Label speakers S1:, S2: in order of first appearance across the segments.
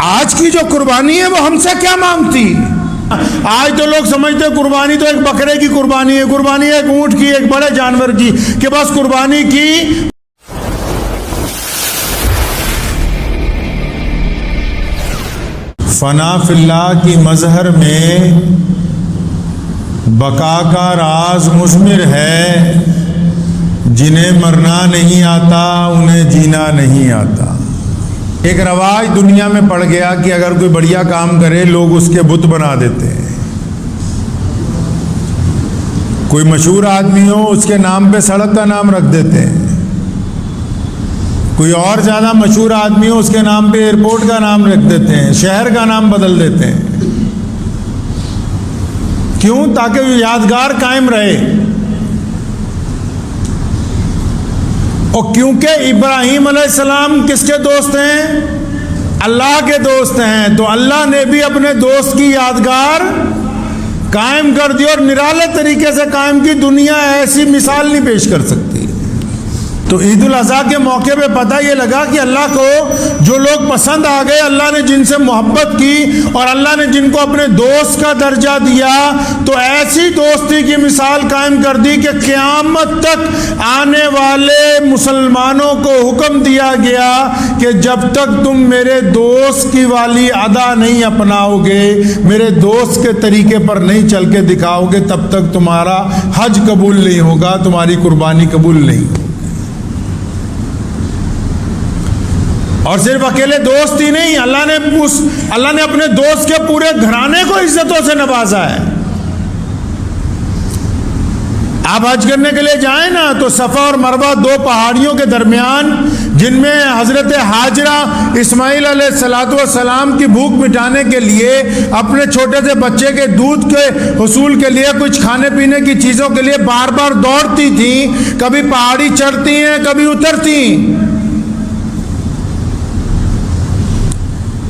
S1: آج کی جو قربانی ہے وہ ہم سے کیا مانگتی؟ آج تو لوگ سمجھتے ہیں قربانی تو ایک بکرے کی قربانی ہے، قربانی ایک اونٹ کی، ایک بڑے جانور کی، کہ بس قربانی کی۔ فنا فی اللہ کی مظہر میں بقا کا راز مضمر ہے، جنہیں مرنا نہیں آتا انہیں جینا نہیں آتا۔ ایک رواج دنیا میں پڑ گیا کہ اگر کوئی بڑھیا کام کرے لوگ اس کے بت بنا دیتے ہیں۔ کوئی مشہور آدمی ہو اس کے نام پہ سڑک کا نام رکھ دیتے ہیں، کوئی اور زیادہ مشہور آدمی ہو اس کے نام پہ ایئرپورٹ کا نام رکھ دیتے ہیں، شہر کا نام بدل دیتے ہیں۔ کیوں؟ تاکہ وہ یادگار قائم رہے۔ اور کیونکہ ابراہیم علیہ السلام کس کے دوست ہیں؟ اللہ کے دوست ہیں، تو اللہ نے بھی اپنے دوست کی یادگار قائم کر دی اور نرالے طریقے سے قائم کی۔ دنیا ایسی مثال نہیں پیش کر سکتی۔ تو عید الاضحیٰ کے موقع پہ پتہ یہ لگا کہ اللہ کو جو لوگ پسند آ گئے، اللہ نے جن سے محبت کی اور اللہ نے جن کو اپنے دوست کا درجہ دیا، تو ایسی دوستی کی مثال قائم کر دی کہ قیامت تک آنے والے مسلمانوں کو حکم دیا گیا کہ جب تک تم میرے دوست کی والی ادا نہیں اپناؤ گے، میرے دوست کے طریقے پر نہیں چل کے دکھاؤ گے، تب تک تمہارا حج قبول نہیں ہوگا، تمہاری قربانی قبول نہیں ہوگی۔ اور صرف اکیلے دوست ہی نہیں، اللہ نے اپنے دوست کے پورے گھرانے کو عزتوں سے نوازا ہے۔ آپ حج کرنے کے لیے جائیں نا تو صفا اور مروہ دو پہاڑیوں کے درمیان، جن میں حضرت ہاجرہ اسماعیل علیہ السلام کی بھوک مٹانے کے لیے اپنے چھوٹے سے بچے کے دودھ کے حصول کے لیے، کچھ کھانے پینے کی چیزوں کے لیے بار بار دوڑتی تھیں، کبھی پہاڑی چڑھتی ہیں کبھی اترتی ہیں۔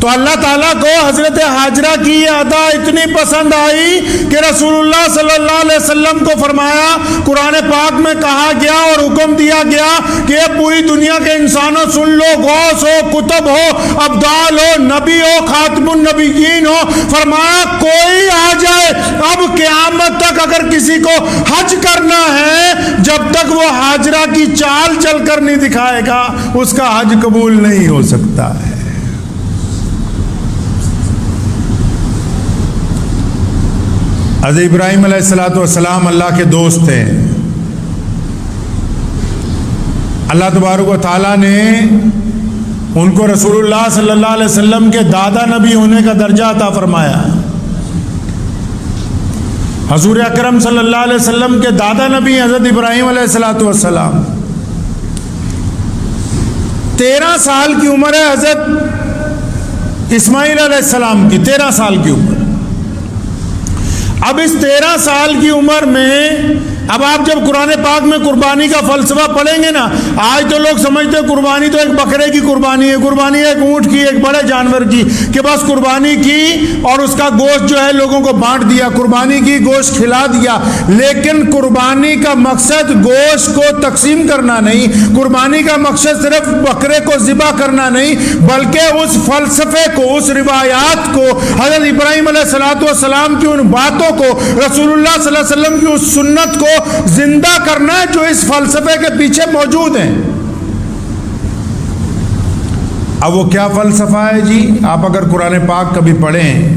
S1: تو اللہ تعالیٰ کو حضرت ہاجرہ کی یہ ادا اتنی پسند آئی کہ رسول اللہ صلی اللہ علیہ وسلم کو فرمایا، قرآن پاک میں کہا گیا اور حکم دیا گیا کہ یہ پوری دنیا کے انسانوں سن لو، غوث ہو، کتب ہو، ابدال ہو، نبی ہو، خاتم النبیین ہو، فرمایا کوئی آ جائے اب قیامت تک اگر کسی کو حج کرنا ہے، جب تک وہ ہاجرہ کی چال چل کر نہیں دکھائے گا اس کا حج قبول نہیں ہو سکتا ہے۔ حضرت ابراہیم علیہ السلام اللہ کے دوست تھے۔ اللہ تبارک و تعالیٰ نے ان کو رسول اللہ صلی اللہ علیہ وسلم کے دادا نبی ہونے کا درجہ عطا فرمایا۔ حضور اکرم صلی اللہ علیہ وسلم کے دادا نبی حضرت ابراہیم علیہ السلام۔ 13 سال کی عمر ہے حضرت اسماعیل علیہ السلام کی، 13 سال کی عمر۔ اب اس 13 سال کی عمر میں اب آپ جب قرآن پاک میں قربانی کا فلسفہ پڑھیں گے نا، آج تو لوگ سمجھتے ہیں قربانی تو ایک بکرے کی قربانی ہے، قربانی ایک اونٹ کی، ایک بڑے جانور کی، کہ بس قربانی کی اور اس کا گوشت جو ہے لوگوں کو بانٹ دیا، قربانی کی، گوشت کھلا دیا۔ لیکن قربانی کا مقصد گوشت کو تقسیم کرنا نہیں، قربانی کا مقصد صرف بکرے کو ذبح کرنا نہیں، بلکہ اس فلسفے کو، اس روایات کو، حضرت ابراہیم علیہ السلام کی ان باتوں کو، رسول اللہ صلی اللہ علیہ وسلم کی اس سنت کو زندہ کرنا ہے جو اس فلسفے کے پیچھے موجود ہیں۔ اب وہ کیا فلسفہ ہے جی؟ آپ اگر قرآن پاک کبھی پڑھیں،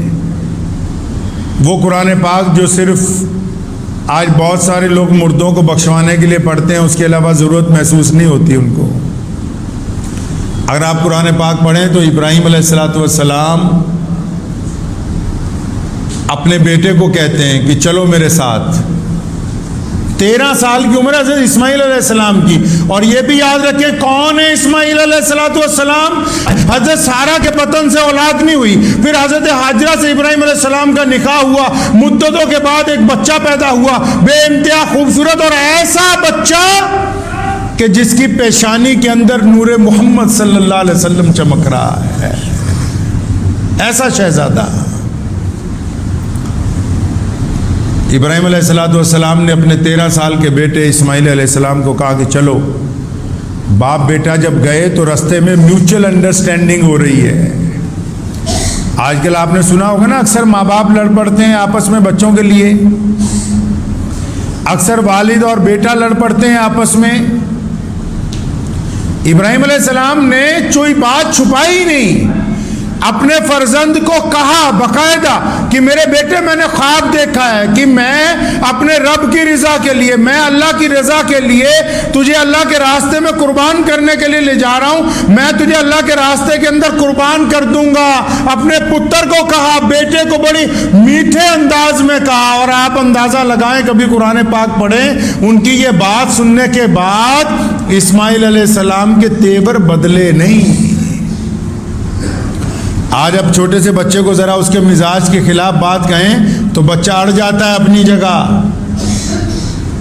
S1: وہ قرآن پاک جو صرف آج بہت سارے لوگ مردوں کو بخشوانے کے لیے پڑھتے ہیں، اس کے علاوہ ضرورت محسوس نہیں ہوتی ان کو۔ اگر آپ قرآن پاک پڑھیں تو ابراہیم علیہ السلام اپنے بیٹے کو کہتے ہیں کہ چلو میرے ساتھ۔ 13 سال کی عمر حضرت اسماعیل علیہ السلام کی، اور یہ بھی یاد رکھیں کون ہے اسماعیل علیہ السلام؟ حضرت سارہ کے بطن سے اولاد نہیں ہوئی، پھر حضرت ہاجرہ سے ابراہیم علیہ السلام کا نکاح ہوا، مدتوں کے بعد ایک بچہ پیدا ہوا، بے انتہا خوبصورت اور ایسا بچہ کہ جس کی پیشانی کے اندر نور محمد صلی اللہ علیہ وسلم چمک رہا ہے، ایسا شہزادہ۔ ابراہیم علیہ السلام نے اپنے 13 سال کے بیٹے اسماعیل علیہ السلام کو کہا کہ چلو باپ بیٹا جب گئے تو رستے میں میوچل انڈرسٹینڈنگ ہو رہی ہے آج کل آپ نے سنا ہوگا نا، اکثر ماں باپ لڑ پڑتے ہیں آپس میں بچوں کے لیے، اکثر والد اور بیٹا لڑ پڑتے ہیں آپس میں۔ ابراہیم علیہ السلام نے کوئی بات چھپائی نہیں، اپنے فرزند کو کہا باقاعدہ کہ میرے بیٹے میں نے خواب دیکھا ہے کہ میں اپنے رب کی رضا کے لیے، میں اللہ کی رضا کے لیے تجھے اللہ کے راستے میں قربان کرنے کے لیے لے جا رہا ہوں، میں تجھے اللہ کے راستے کے اندر قربان کر دوں گا۔ اپنے پتر کو کہا، بیٹے کو بڑی میٹھے انداز میں کہا، اور آپ اندازہ لگائیں کبھی قرآن پاک پڑھیں، ان کی یہ بات سننے کے بعد اسماعیل علیہ السلام کے تیور بدلے نہیں۔ آج اب چھوٹے سے بچے کو ذرا اس کے مزاج کے خلاف بات کہیں تو بچہ اڑ جاتا ہے اپنی جگہ۔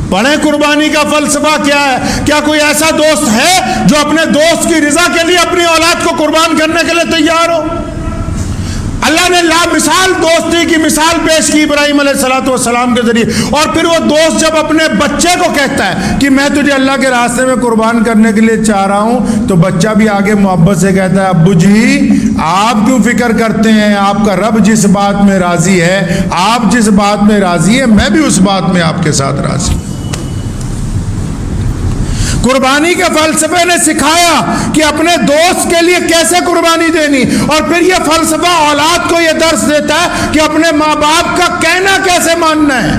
S1: پڑھیں قربانی کا فلسفہ کیا ہے۔ کیا کوئی ایسا دوست ہے جو اپنے دوست کی رضا کے لیے اپنی اولاد کو قربان کرنے کے لیے تیار ہو؟ اللہ نے لامثال دوستی کی مثال پیش کی ابراہیم علیہ السلام کے ذریعے، اور پھر وہ دوست جب اپنے بچے کو کہتا ہے کہ میں تجھے اللہ کے راستے میں قربان کرنے کے لیے چاہ رہا ہوں، تو بچہ بھی آگے محبت سے کہتا ہے ابو جی آپ کیوں فکر کرتے ہیں، آپ کا رب جس بات میں راضی ہے، آپ جس بات میں راضی ہے میں بھی اس بات میں آپ کے ساتھ راضی ہوں۔ قربانی کے فلسفے نے سکھایا کہ اپنے دوست کے لیے کیسے قربانی دینی، اور پھر یہ فلسفہ اولاد کو یہ درس دیتا ہے کہ اپنے ماں باپ کا کہنا کیسے ماننا ہے۔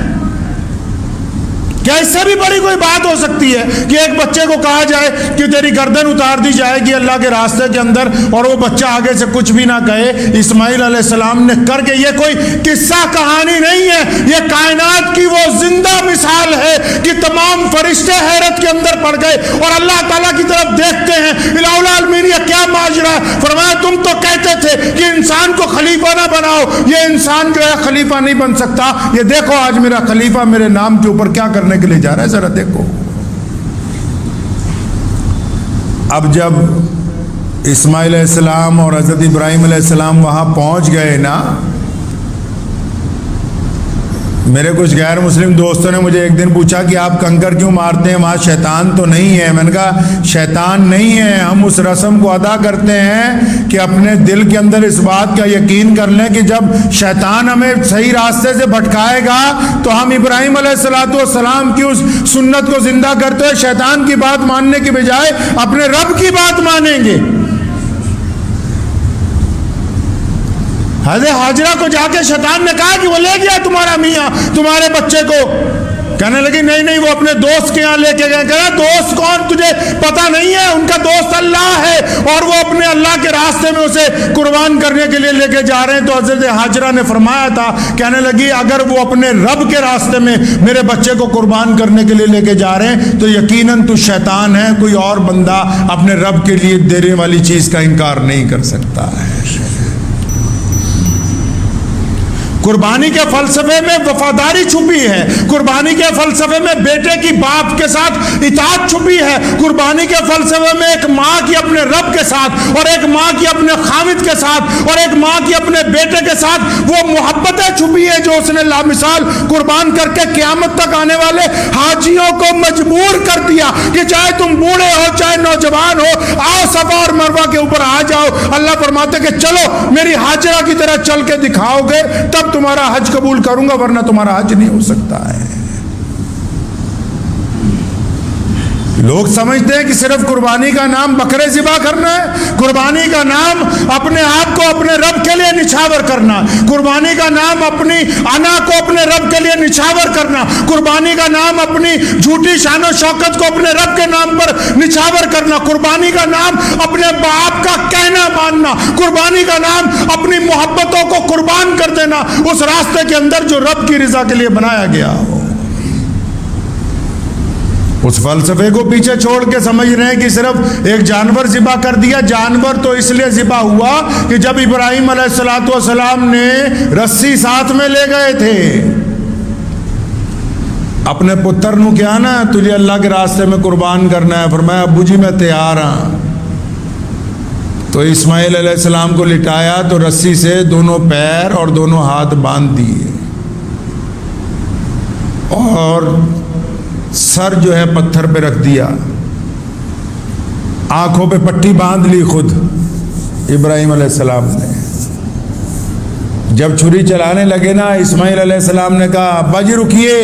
S1: کیا اس سے بھی بڑی کوئی بات ہو سکتی ہے کہ ایک بچے کو کہا جائے کہ تیری گردن اتار دی جائے گی اللہ کے راستے کے اندر، اور وہ بچہ آگے سے کچھ بھی نہ کہے؟ اسماعیل علیہ السلام نے کر کے، یہ کوئی قصہ کہانی نہیں ہے، یہ کائنات کی وہ زندہ مثال ہے کہ تمام فرشتے حیرت کے اندر پڑ گئے اور اللہ تعالیٰ کی طرف دیکھتے ہیں، الہ العالمین یہ کیا ماجرا ہے؟ فرمایا تم تو کہتے تھے کہ انسان کو خلیفہ نہ بناؤ، یہ انسان جو ہے خلیفہ نہیں بن سکتا، یہ دیکھو آج میرا خلیفہ میرے نام کے اوپر کیا کرنے کے لیے جا رہا ہے، ذرا دیکھو۔ اب جب اسماعیل علیہ السلام اور حضرت ابراہیم علیہ السلام وہاں پہنچ گئے نا، میرے کچھ غیر مسلم دوستوں نے مجھے ایک دن پوچھا کہ آپ کنکر کیوں مارتے ہیں، وہاں شیطان تو نہیں ہے؟ میں نے کہا شیطان نہیں ہے، ہم اس رسم کو ادا کرتے ہیں کہ اپنے دل کے اندر اس بات کا یقین کر لیں کہ جب شیطان ہمیں صحیح راستے سے بھٹکائے گا تو ہم ابراہیم علیہ السلام کی اس سنت کو زندہ کرتے ہوئے شیطان کی بات ماننے کی بجائے اپنے رب کی بات مانیں گے۔ حضرت حاجرہ کو جا کے شیطان نے کہا کہ وہ لے گیا تمہارا میاں تمہارے بچے کو، کہنے لگی نہیں نہیں وہ اپنے دوست کے یہاں لے کے گئے۔ کہا دوست کون تجھے پتہ نہیں ہے؟ ان کا دوست اللہ ہے اور وہ اپنے اللہ کے راستے میں اسے قربان کرنے کے لیے لے کے جا رہے ہیں۔ تو حضرت حاجرہ نے فرمایا تھا، کہنے لگی اگر وہ اپنے رب کے راستے میں میرے بچے کو قربان کرنے کے لیے لے کے جا رہے ہیں تو یقیناً تو شیطان ہے، کوئی اور بندہ اپنے رب کے لیے دینے والی چیز کا انکار نہیں کر سکتا ہے۔ قربانی کے فلسفے میں وفاداری چھپی ہے، قربانی کے فلسفے میں بیٹے کی باپ کے ساتھ اطاعت چھپی ہے، قربانی کے فلسفے میں ایک ماں کی اپنے رب کے ساتھ اور ایک ماں کی اپنے خامد کے ساتھ اور ایک ماں کی اپنے بیٹے کے ساتھ وہ محبتیں چھپی ہے جو اس نے لامثال قربان کر کے قیامت تک آنے والے حاجیوں کو مجبور کر دیا کہ چاہے تم بوڑھے ہو چاہے نوجوان ہو، آؤ صفا اور مروہ کے اوپر آ جاؤ۔ اللہ فرماتے کہ چلو میری حاجرہ کی طرح چل کے دکھاؤ گے تب تمہارا حج قبول کروں گا، ورنہ تمہارا حج نہیں ہو سکتا ہے۔ لوگ سمجھتے ہیں کہ صرف قربانی کا نام بکرے ذبح کرنا ہے، قربانی کا نام اپنے آپ کو اپنے رب کے لیے نچھاور کرنا، قربانی کا نام اپنی انا کو اپنے رب کے لیے نچھاور کرنا، قربانی کا نام اپنی جھوٹی شان و شوکت کو اپنے رب کے نام پر نچھاور کرنا، قربانی کا نام اپنے باپ کا کہنا ماننا، قربانی کا نام اپنی محبتوں کو قربان کر دینا اس راستے کے اندر جو رب کی رضا کے لیے بنایا گیا ہو۔ اس فلسفے کو پیچھے چھوڑ کے سمجھ رہے ہیں کہ صرف ایک جانور ذبح کر دیا۔ جانور تو اس لیے ذبح ہوا کہ جب ابراہیم علیہ السلام نے رسی ساتھ میں لے گئے تھے اپنے پتر نو، کیا نا تجھے اللہ کے راستے میں قربان کرنا ہے، فرمایا ابو جی میں تیار ہوں۔ تو اسماعیل علیہ السلام کو لٹایا تو رسی سے دونوں پیر اور دونوں ہاتھ باندھ دیے اور سر جو ہے پتھر پہ رکھ دیا، آنکھوں پہ پٹی باندھ لی خود ابراہیم علیہ السلام نے۔ جب چھری چلانے لگے نا اسماعیل علیہ السلام نے کہا ابا جی رکیے.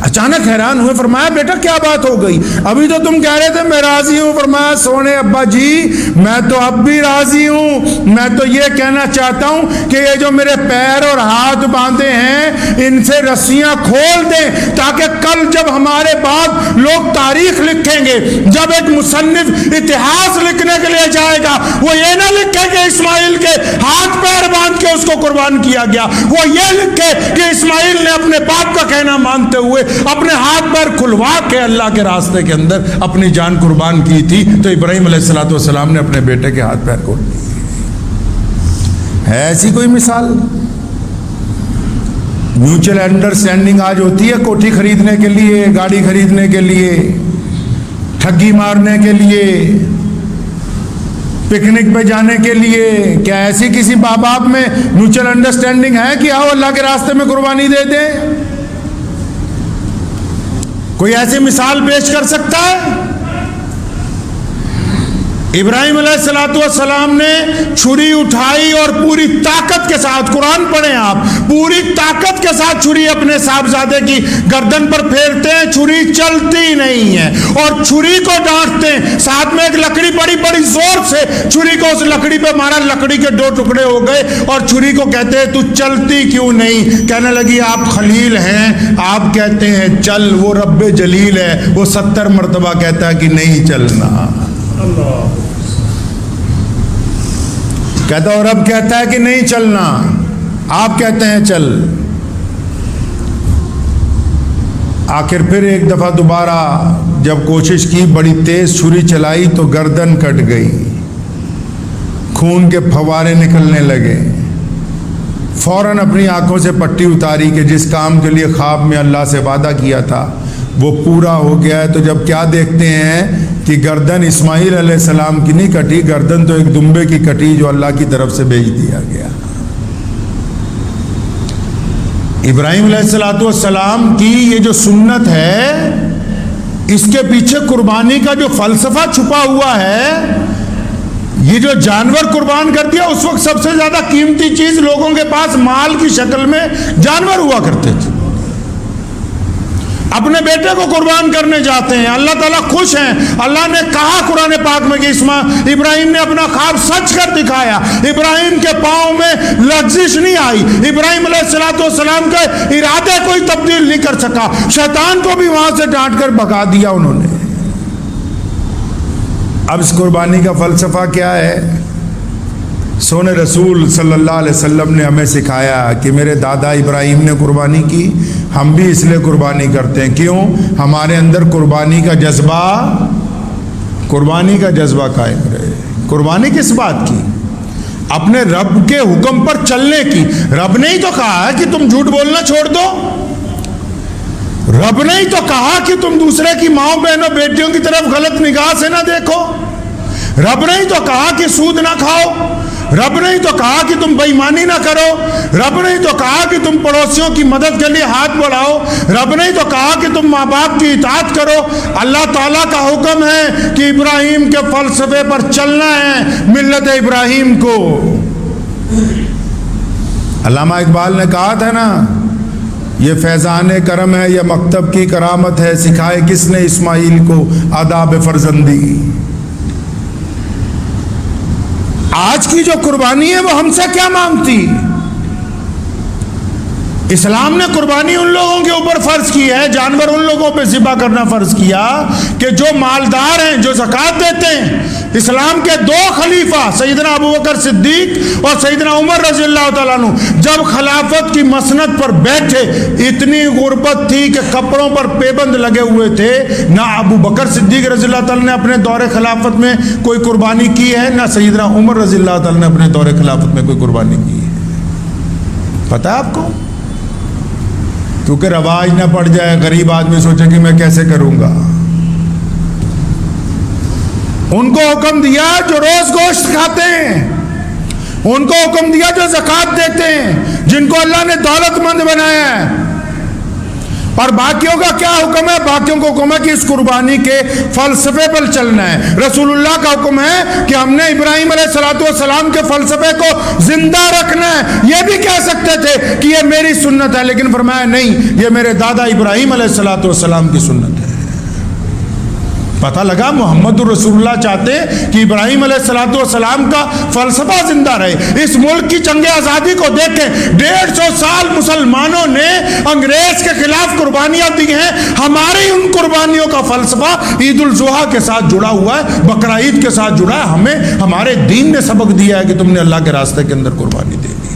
S1: اچانک حیران ہوئے, فرمایا بیٹا کیا بات ہو گئی, ابھی تو تم کہہ رہے تھے میں راضی ہوں. فرمایا سونے ابا جی میں تو اب بھی راضی ہوں, میں تو یہ کہنا چاہتا ہوں کہ یہ جو میرے پیر اور ہاتھ باندھے ہیں ان سے رسیاں کھول دیں, تاکہ کل جب ہمارے بعد لوگ تاریخ لکھیں گے, جب ایک مصنف اتہاس لکھنے کے لیے جائے گا, وہ یہ نہ لکھے کہ اسماعیل کے ہاتھ پیر باندھ کے اس کو قربان کیا گیا, وہ یہ لکھے کہ اسماعیل نے اپنے باپ کا کہنا مانتے ہوئے اپنے ہاتھ پیر کھلوا کے اللہ کے راستے کے اندر اپنی جان قربان کی تھی. تو ابراہیم علیہ السلام نے اپنے بیٹے کے ہاتھ پیر کھول دیے. ہے ایسی کوئی مثال؟ میوچل انڈرسٹینڈنگ آج ہوتی ہے کوٹھی خریدنے کے لیے, گاڑی خریدنے کے لیے, ٹھگی مارنے کے لیے, پکنک پہ جانے کے لیے. کیا ایسی کسی ماں باپ میں میوچل انڈرسٹینڈنگ ہے کہ آؤ اللہ کے راستے میں قربانی دے دیں؟ کوئی ایسی مثال پیش کر سکتا ہے؟ ابراہیم علیہ السلام نے چھری اٹھائی اور پوری طاقت کے ساتھ, قرآن پڑھیں آپ, پوری طاقت کے ساتھ چھری اپنے صاحبزادے کی گردن پر پھیرتے ہیں, چھری چلتی نہیں ہے اور چھری کو ڈانٹتے ہیں. ساتھ میں ایک لکڑی بڑی زور سے چھری کو اس لکڑی پہ مارا, لکڑی کے 2 ٹکڑے ہو گئے اور چھری کو کہتے ہیں تو چلتی کیوں نہیں؟ کہنے لگی آپ خلیل ہیں, آپ کہتے ہیں چل, وہ رب جلیل ہے, وہ 70 مرتبہ کہتا ہے کہ نہیں چلنا. کہتا اور رب کہتا ہے کہ نہیں چلنا, آپ کہتے ہیں چل. آخر پھر ایک دفعہ دوبارہ جب کوشش کی, بڑی تیز چھری چلائی تو گردن کٹ گئی, خون کے پھوارے نکلنے لگے. فوراً اپنی آنکھوں سے پٹی اتاری کہ جس کام کے لیے خواب میں اللہ سے وعدہ کیا تھا وہ پورا ہو گیا ہے. تو جب کیا دیکھتے ہیں کہ گردن اسماعیل علیہ السلام کی نہیں کٹی, گردن تو ایک دمبے کی کٹی جو اللہ کی طرف سے بھیج دیا گیا. ابراہیم علیہ السلام کی یہ جو سنت ہے, اس کے پیچھے قربانی کا جو فلسفہ چھپا ہوا ہے, یہ جو جانور قربان کر دیا, اس وقت سب سے زیادہ قیمتی چیز لوگوں کے پاس مال کی شکل میں جانور ہوا کرتے تھے. اپنے بیٹے کو قربان کرنے جاتے ہیں, اللہ تعالیٰ خوش ہیں. اللہ نے کہا قرآن پاک میں کہ ابراہیم نے اپنا خواب سچ کر دکھایا. ابراہیم کے پاؤں میں لغزش نہیں آئی, ابراہیم علیہ السلام کا ارادے کوئی تبدیل نہیں کر سکا. شیطان کو بھی وہاں سے ڈانٹ کر بھگا دیا انہوں نے. اب اس قربانی کا فلسفہ کیا ہے؟ سونے رسول صلی اللہ علیہ وسلم نے ہمیں سکھایا کہ میرے دادا ابراہیم نے قربانی کی, ہم بھی اس لیے قربانی کرتے ہیں. کیوں؟ ہمارے اندر قربانی کا جذبہ قائم رہے. قربانی کس بات کی؟ اپنے رب کے حکم پر چلنے کی. رب نے ہی تو کہا ہے کہ تم جھوٹ بولنا چھوڑ دو, رب نے ہی تو کہا کہ تم دوسرے کی ماؤں بہنوں بیٹیوں کی طرف غلط نگاہ سے نہ دیکھو, رب نے ہی تو کہا کہ سود نہ کھاؤ, رب نے ہی تو کہا کہ تم بے ایمانی نہ کرو, رب نے ہی تو کہا کہ تم پڑوسیوں کی مدد کے لیے ہاتھ بڑھاؤ, رب نے ہی تو کہا کہ تم ماں باپ کی اطاعت کرو. اللہ تعالیٰ کا حکم ہے کہ ابراہیم کے فلسفے پر چلنا ہے, ملت ابراہیم کو. علامہ اقبال نے کہا تھا نا, یہ فیضان کرم ہے, یہ مکتب کی کرامت ہے, سکھائے کس نے اسماعیل کو آداب فرزندی. آج کی جو قربانی ہے وہ ہم سے کیا مانگتی؟ اسلام نے قربانی ان لوگوں کے اوپر فرض کی ہے, جانور ان لوگوں پہ ذبح کرنا فرض کیا کہ جو مالدار ہیں, جو زکوٰۃ دیتے ہیں. اسلام کے 2 خلیفہ سیدنا ابوبکر صدیق اور سیدنا عمر رضی اللہ تعالیٰ عنہ جب خلافت کی مسند پر بیٹھے, اتنی غربت تھی کہ کپڑوں پر پیبند لگے ہوئے تھے. نہ ابوبکر صدیق رضی اللہ تعالیٰ نے اپنے دور خلافت میں کوئی قربانی کی ہے, نہ سیدنا عمر رضی اللہ تعالیٰ نے اپنے دور خلافت میں کوئی قربانی کی ہے. پتہ ہے آپ کو؟ کیونکہ رواج نہ پڑ جائے, غریب آدمی سوچے کہ میں کیسے کروں گا. ان کو حکم دیا جو روز گوشت کھاتے ہیں, ان کو حکم دیا جو زکوٰۃ دیتے ہیں, جن کو اللہ نے دولت مند بنایا ہے. اور باقیوں کا کیا حکم ہے؟ باقیوں کو حکم ہے کہ اس قربانی کے فلسفے پر چلنا ہے۔ رسول اللہ کا حکم ہے کہ ہم نے ابراہیم علیہ السلام کے فلسفے کو زندہ رکھنا ہے۔ یہ بھی کہہ سکتے تھے کہ یہ میری سنت ہے، لیکن فرمایا نہیں، یہ میرے دادا ابراہیم علیہ السلام کی سنت ہے۔ پتہ لگا محمد الرسول اللہ چاہتے کہ ابراہیم علیہ السلام کا فلسفہ زندہ رہے۔ اس ملک کی جنگ آزادی کو دیکھیں، 150 سال مسلمانوں نے انگریز کے خلاف قربانیاں دی ہیں۔ ہماری ان قربانیوں کا فلسفہ عید الاضحیٰ کے ساتھ جڑا ہوا ہے، بقرہ عید کے ساتھ جڑا ہے۔ ہمیں ہمارے دین نے سبق دیا ہے کہ تم نے اللہ کے راستے کے اندر قربانی دے دی۔